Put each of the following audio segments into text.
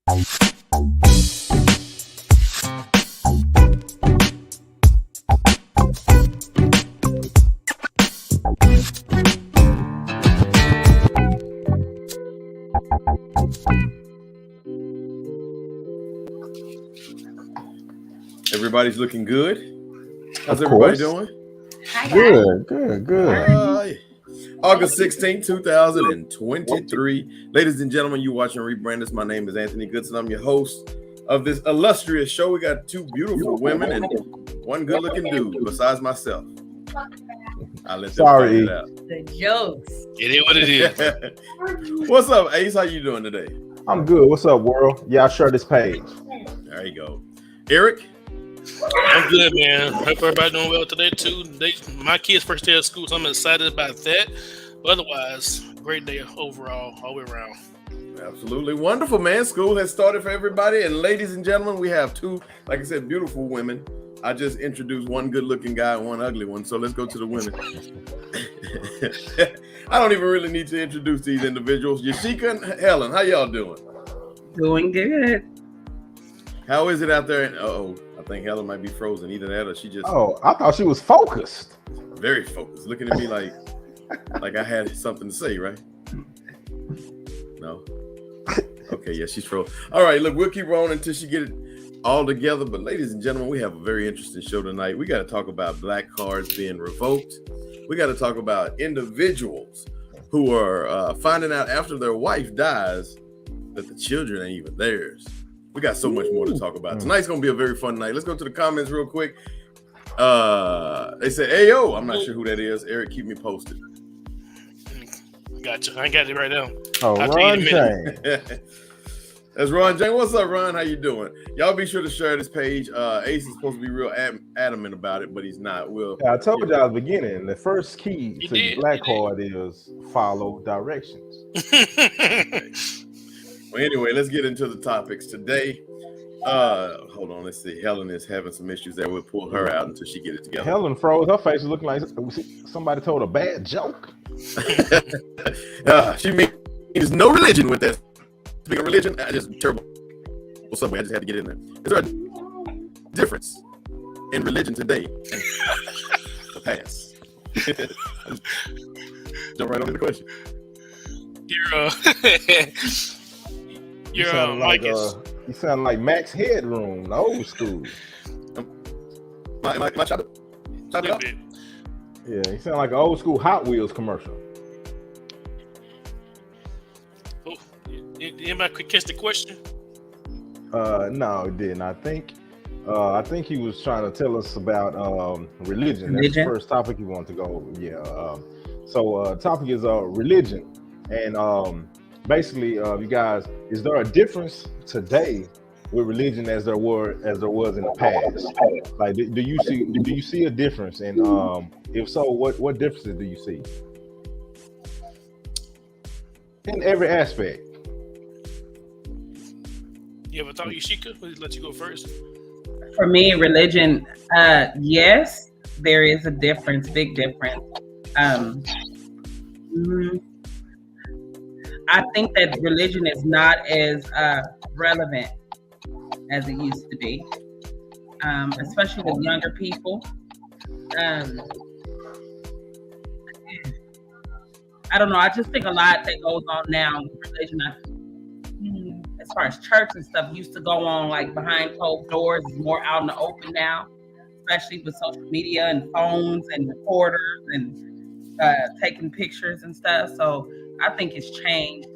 Everybody's looking good. How's everybody doing? Hi, Good. August 16, 2023. Ladies and gentlemen, you watching Rebranders. My name is Anthony Goodson. I'm your host of this illustrious show. We got two beautiful women and one good-looking dude besides myself. I'll let them find it out. The jokes. It is what it is. What's up, Ace? How you doing today? I'm good. What's up, world? Y'all share this page. There you go. Eric? I'm good, man. Hope everybody doing well today too. My kids' first day of school, so I'm excited about that. But otherwise, great day overall, all the way around. Absolutely wonderful, man. School has started for everybody. And ladies and gentlemen, we have two, like I said, beautiful women. I just introduced one good-looking guy and one ugly one. So let's go to the women. I don't even really need to introduce these individuals. Yashika and Helen, how y'all doing? Doing good. How is it out there? I think Helen might be frozen. Either that or she just I thought she was focused. very focused, looking at me like I had something to say, right? No. Okay, yeah, she's frozen. All right, look, we'll keep rolling until she get it all together. But ladies and gentlemen, we have a very interesting show tonight. We got to talk about black cards being revoked. We got to talk about individuals who are finding out after their wife dies that the children ain't even theirs. We got so much more to talk about. Tonight's going to be a very fun night. Let's go to the comments real quick. They said, Ayo. I'm not sure who that is. Eric, keep me posted. Gotcha. I got it right now. Oh, Ron James. That's Ron James. What's up, Ron? How you doing? Y'all be sure to share this page. Ace is supposed to be real adamant about it, but he's not. I told y'all at the beginning, the first key to the black card is follow directions. Well, anyway, let's get into the topics today. Hold on, let's see. Helen is having some issues there. We'll pull her out until she get it together. Helen froze. Her face is looking like somebody told a bad joke. She means no religion with that. Speaking of religion, just terrible subway. I just had to get in there. Is there a difference in religion today? Pass. Jump right on to the question. You sound like Max Headroom, the old school. My chop it up. Yeah, you sound like an old school Hot Wheels commercial. Oh, anybody catch the question? No, it didn't. I think he was trying to tell us about religion. That's the first topic he wanted to go over. Yeah. So topic is religion, and basically, you guys, is there a difference today with religion as there was in the past? Like, do you see a difference? And if so, what differences do you see in every aspect? You ever talk, Yashika? Let's let you go first. For me, religion, yes, there is a difference, big difference. I think that religion is not as relevant as it used to be, especially with younger people. I don't know. I just think a lot that goes on now with religion, as far as church and stuff, used to go on like behind closed doors. It's more out in the open now, especially with social media and phones and recorders and taking pictures and stuff. So I think it's changed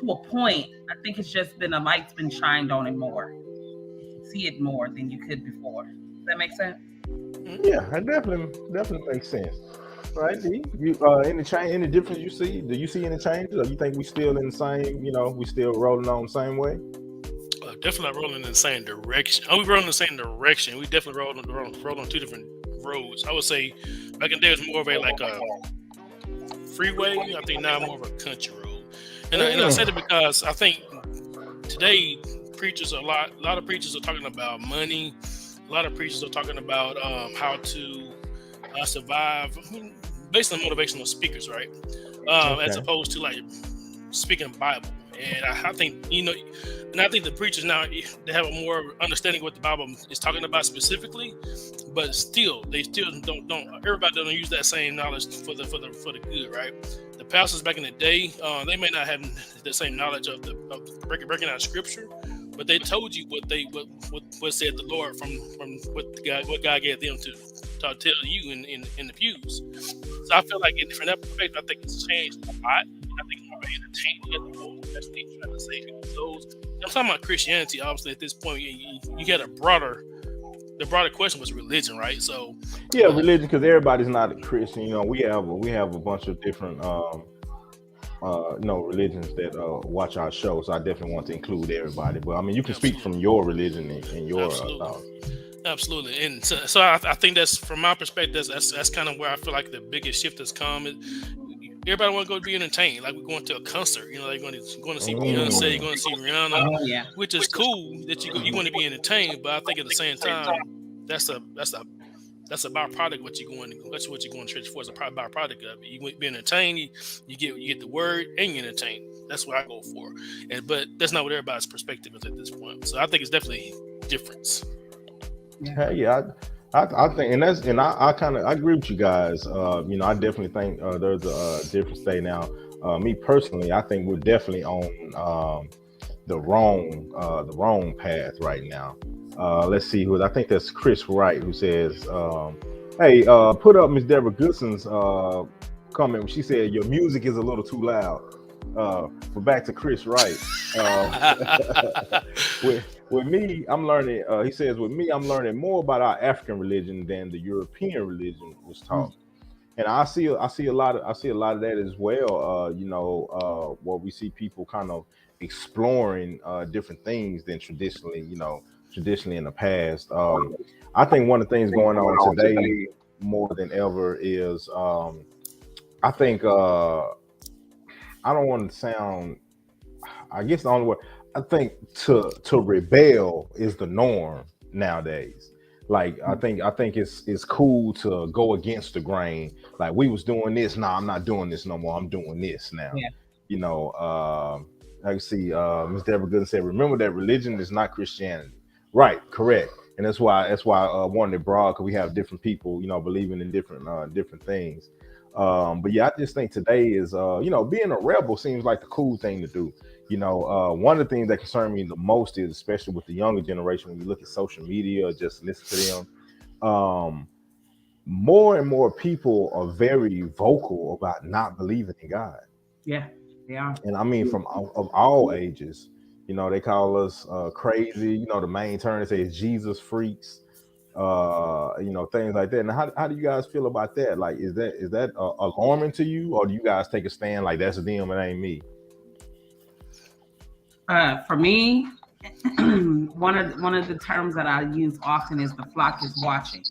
to a point. I think it's just been a light's been shined on it more. You can see it more than you could before. Does that make sense? Yeah, it definitely makes sense. Right? You any difference you see? Do you see any changes, or you think we still in the same? We still rolling on the same way? Definitely not rolling in the same direction. We rolling in the same direction. We definitely roll on two different roads. I would say back in the day it was more of a freeway. I think now more of a country road. And I said it because I think today preachers a lot of preachers are talking about money. A lot of preachers are talking about how to survive, based on motivational speakers, right? As opposed to like speaking Bible. And I think, you know, and I think the preachers now, they have a more understanding what the Bible is talking about specifically, but still, they still don't everybody don't use that same knowledge for the good, right? The pastors back in the day, they may not have the same knowledge of breaking out scripture, but they told you what said the Lord from what God gave them to tell you in the pews. So I feel like from that perspective, I think it's changed a lot. I think it's more entertaining as opposed to actually trying to save people's souls. I'm talking about Christianity. Obviously, at this point, you had the broader question was religion, right? So yeah, religion, because everybody's not a Christian. You know, we have a bunch of different religions that watch our show. So I definitely want to include everybody. But I mean, you can speak from your religion and your thoughts. Absolutely, and so I think that's, from my perspective, that's kind of where I feel like the biggest shift has come. Everybody want to go be entertained, like we're going to a concert. You know, they're going to see Beyonce, you're going to see Rihanna, which is cool that you want to be entertained. But I think at the same time, that's a byproduct what you're going to church for. Is a byproduct of it. You be entertained, you get the word, and you entertained. That's what I go for. But that's not what everybody's perspective is at this point. So I think it's definitely a difference. Yeah, I think, and I kind of agree with you guys. You know, I definitely think there's a difference there now. Me personally, I think we're definitely on the wrong path right now. Let's see who. I think that's Chris Wright who says, "Hey, put up Miss Deborah Goodson's comment. She said your music is a little too loud." But back to Chris Wright. With me, I'm learning. He says, with me, I'm learning more about our African religion than the European religion was taught, and I see a lot of that as well. You know, where we see people kind of exploring different things than traditionally in the past. I think one of the things going on today more than ever is, I think, I don't want to sound, I guess the only word, I think to rebel is the norm nowadays. Like, I think it's cool to go against the grain. Like, we was doing this, I'm not doing this no more. I'm doing this now. Yeah. You know, I can see Ms. Deborah Gooden said, remember that religion is not Christianity. Right, correct. And that's why I wanted it broad, because we have different people, you know, believing in different things. But yeah, I just think today is, you know, being a rebel seems like the cool thing to do. You know, one of the things that concern me the most is, especially with the younger generation, when you look at social media, just listen to them, more and more people are very vocal about not believing in God. Yeah, yeah. And I mean, of all ages, you know, they call us crazy. You know, the main term they say is Jesus freaks. You know, things like that. And how do you guys feel about that? Like, is that alarming to you, or do you guys take a stand like that's them, it ain't me? For me, one of the terms that I use often is the flock is watching,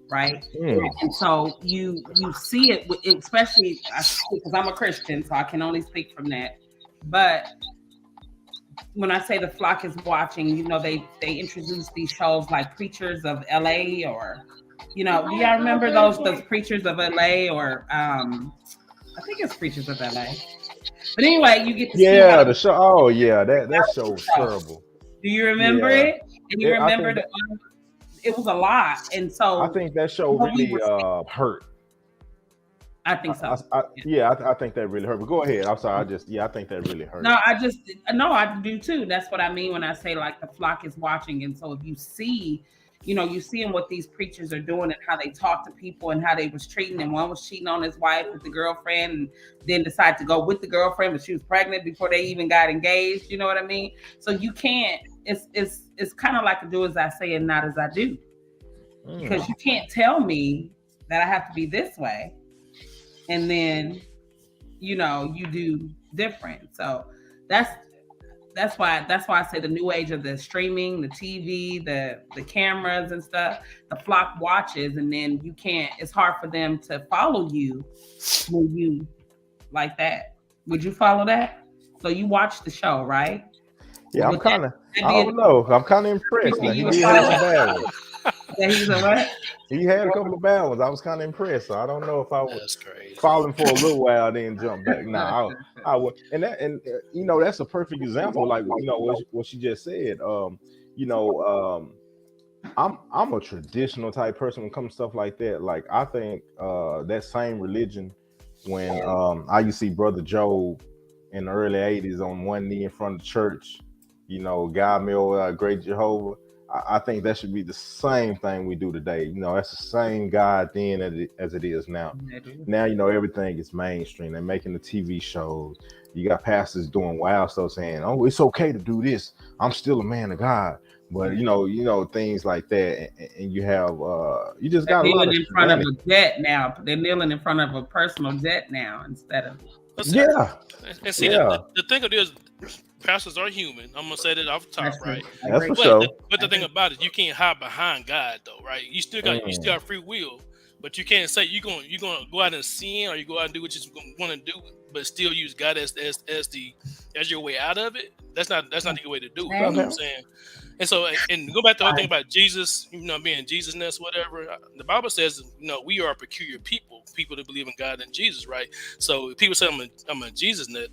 right? And so you see it, especially because I'm a Christian, so I can only speak from that. But when I say the flock is watching, you know, they introduce these shows like Preachers of LA, or, you know, do y'all remember those Preachers of LA, or I think it's Preachers of LA. But anyway, you get to see the show. Oh yeah, that show was terrible. Do you remember it? And you remember it was a lot, and so I think that show really hurt. I think so. I think that really hurt. But go ahead. I'm sorry. I think that really hurt. No, I do too. That's what I mean when I say like the flock is watching. And so if you see, you know, you seeing what these preachers are doing and how they talk to people and how they was treating them. One was cheating on his wife with the girlfriend, and then decided to go with the girlfriend, but she was pregnant before they even got engaged. You know what I mean? So you can't. It's kind of like a do as I say and not as I do, because you can't tell me that I have to be this way, and then, you know, you do different. So that's why I say the new age of the streaming, the TV, the cameras and stuff, the flock watches, and then it's hard for them to follow you when you like that. Would you follow that? So you watch the show, right? Yeah, I don't know. I'm kind of impressed. Now, he did have some bad ones. Yeah, he's a what? He had a couple of bad ones. I was kind of impressed. So I don't know if I was following for a little while, then jump back. No, And that's a perfect example. Like what she just said. I'm a traditional type person when it comes to stuff like that. Like I think that same religion when I used to see Brother Joe in the early 80s on one knee in front of the church, God Mil, Great Jehovah. I think that should be the same thing we do today. That's the same God then as it is now. Now, everything is mainstream. They're making the TV shows. You got pastors doing wild stuff saying, oh, it's okay to do this. I'm still a man of God. But things like that, and you have you just got a lot of in front of a jet now. They're kneeling in front of a personal jet now instead of And see, the thing of this, pastors are human. I'm gonna say that off the top, right? That's for sure. But the thing about it, you can't hide behind God, though, right? You still got free will, but you can't say you're gonna go out and sin or you go out and do what you want to do, but still use God as your way out of it. That's not the way to do it. You know what I'm saying? And so, and go back to the whole thing about Jesus, being Jesus-ness, whatever. The Bible says, we are a peculiar people that believe in God and Jesus, right? So if people say I'm a Jesus-ness,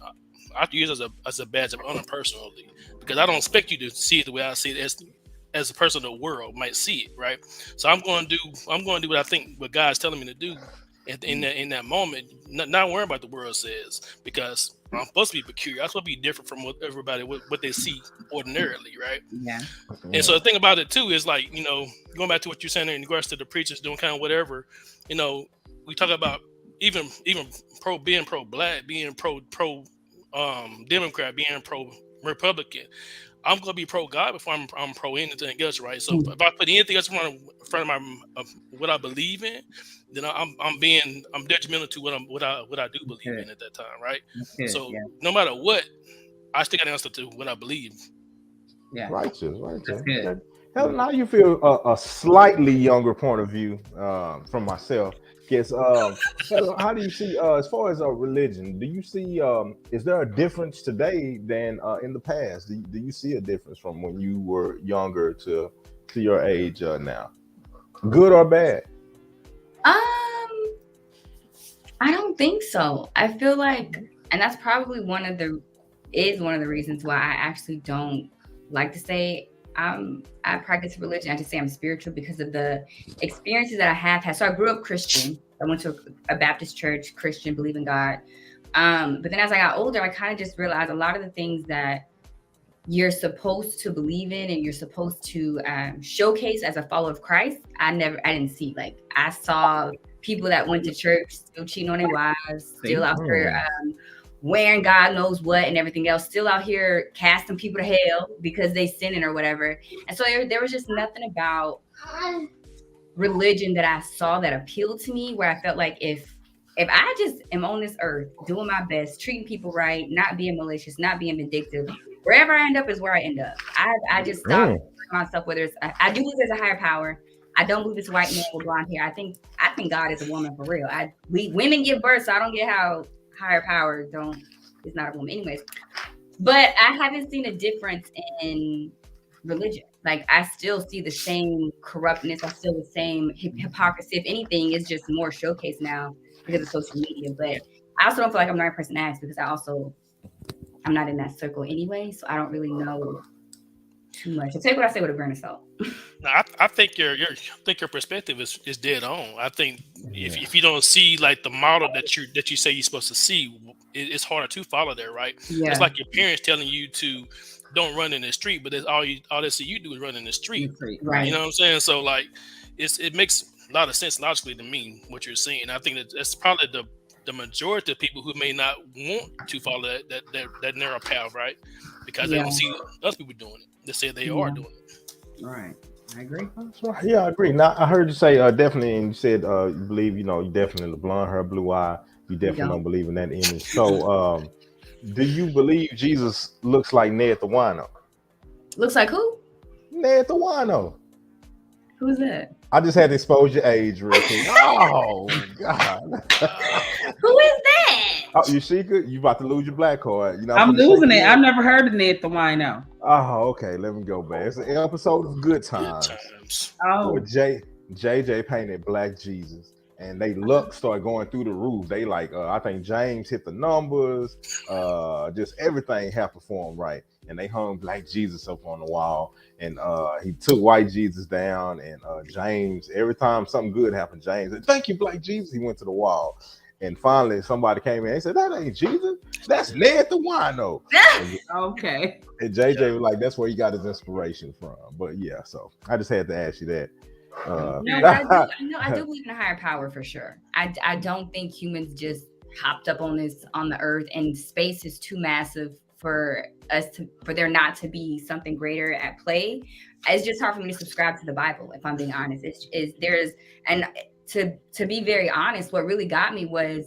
I have to use it as a badge of honor personally, because I don't expect you to see it the way I see it as a person of the world might see it, right? So I'm going to do what I think what God's telling me to do in that moment, not worrying about the world says, because I'm supposed to be peculiar. I'm supposed to be different from what they see ordinarily, right? Yeah. And so the thing about it too is like, going back to what you're saying in regards to the preachers doing kind of whatever, we talk about even being pro black, being pro Democrat, being pro Republican. I'm gonna be pro God before I'm pro anything else, right? So if I put anything else in front of what I believe in, then I'm detrimental to what I do believe in at that time, right? So no matter what, I still got an answer to what I believe. Yeah, righteous. Hell, now you feel a slightly younger point of view from myself. Yes. How do you see as far as religion? Do you see is there a difference today than in the past? Do you see a difference from when you were younger to your age now? Good or bad? I don't think so. I feel like, and that's probably one of the reasons why I actually don't like to say I practice religion. I just say I'm spiritual because of the experiences that I have had. So I grew up Christian. I went to a Baptist church, Christian, believe in God. But then as I got older, I kind of just realized a lot of the things that you're supposed to believe in and you're supposed to showcase as a follower of Christ, I didn't see. Like I saw people that went to church still cheating on their wives, still out here wearing God knows what and everything else, still out here casting people to hell because they sinning or whatever. And so there was just nothing about religion that I saw that appealed to me, where I felt like if I just am on this earth doing my best, treating people right, not being malicious, not being vindictive, wherever I end up is where I end up. I just stopped myself, whether it's I do believe there's a higher power. I don't believe it's a white man with blonde hair. I think God is a woman for real. Women give birth, so I don't get how higher power is not a woman anyways. But I haven't seen a difference in religion. Like I still see the same corruptness. I still the same hypocrisy. If anything, it's just more showcased now because of social media. But I also don't feel like I'm the right person to ask because I'm not in that circle anyway. So I don't really know too much. So take what I say with a grain of salt. No, I think your perspective is dead on. I think if you don't see like the model that you say you're supposed to see, it's harder to follow there, right? Yeah. It's like your parents telling you to don't run in the street, but that's all they see you do is run in the street, right? You know what I'm saying? So like it makes a lot of sense logically to me what you're saying. I think that's probably the majority of people who may not want to follow that narrow path, right? Because they don't see other people doing it. They say they are doing it. Right. I agree. Yeah, I agree. Now I heard you say definitely, and you said you believe, you definitely blonde hair, blue eye. You definitely don't believe in that image. So, do you believe Jesus looks like Ned the Wino? Looks like who? Ned the Wino. Who's that? I just had to expose your age real quick. Oh God. Who is that? Oh, Yashika, you about to lose your black card. I'm losing it. I've never heard of Ned the Wino. Oh, okay. Let me go back. It's an episode of Good Times. Oh. JJ painted Black Jesus. and they luck started going through the roof. They like, I think James hit the numbers, just everything happened for him right. And they hung Black Jesus up on the wall, and he took White Jesus down. And James, every time something good happened, James said, "Thank you, Black Jesus." He went to the wall, and finally somebody came in and said, "That ain't Jesus, that's Ned the Wino." Okay. And JJ was like, "That's where he got his inspiration from." But yeah, so I just had to ask you that. No, but I do believe in a higher power for sure. I don't think humans just hopped up on the earth, and space is too massive for there not to be something greater at play. It's just hard for me to subscribe to the Bible, if I'm being honest. And to be very honest, what really got me was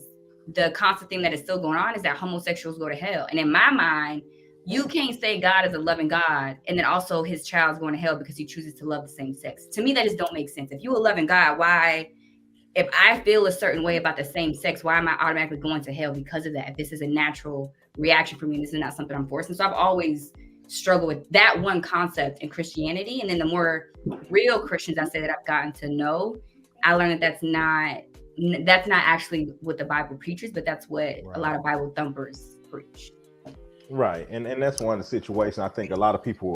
the constant thing that is still going on is that homosexuals go to hell. And in my mind, you can't say God is a loving God and then also his child's going to hell because he chooses to love the same sex. To me, that just don't make sense. If you a loving God, why, if I feel a certain way about the same sex, why am I automatically going to hell because of that? If this is a natural reaction for me, and this is not something I'm forcing. So I've always struggled with that one concept in Christianity. And then the more real Christians I say that I've gotten to know, I learned that that's not actually what the Bible preaches, but that's what a lot of Bible thumpers preach. Right. And that's one of the situations I think a lot of people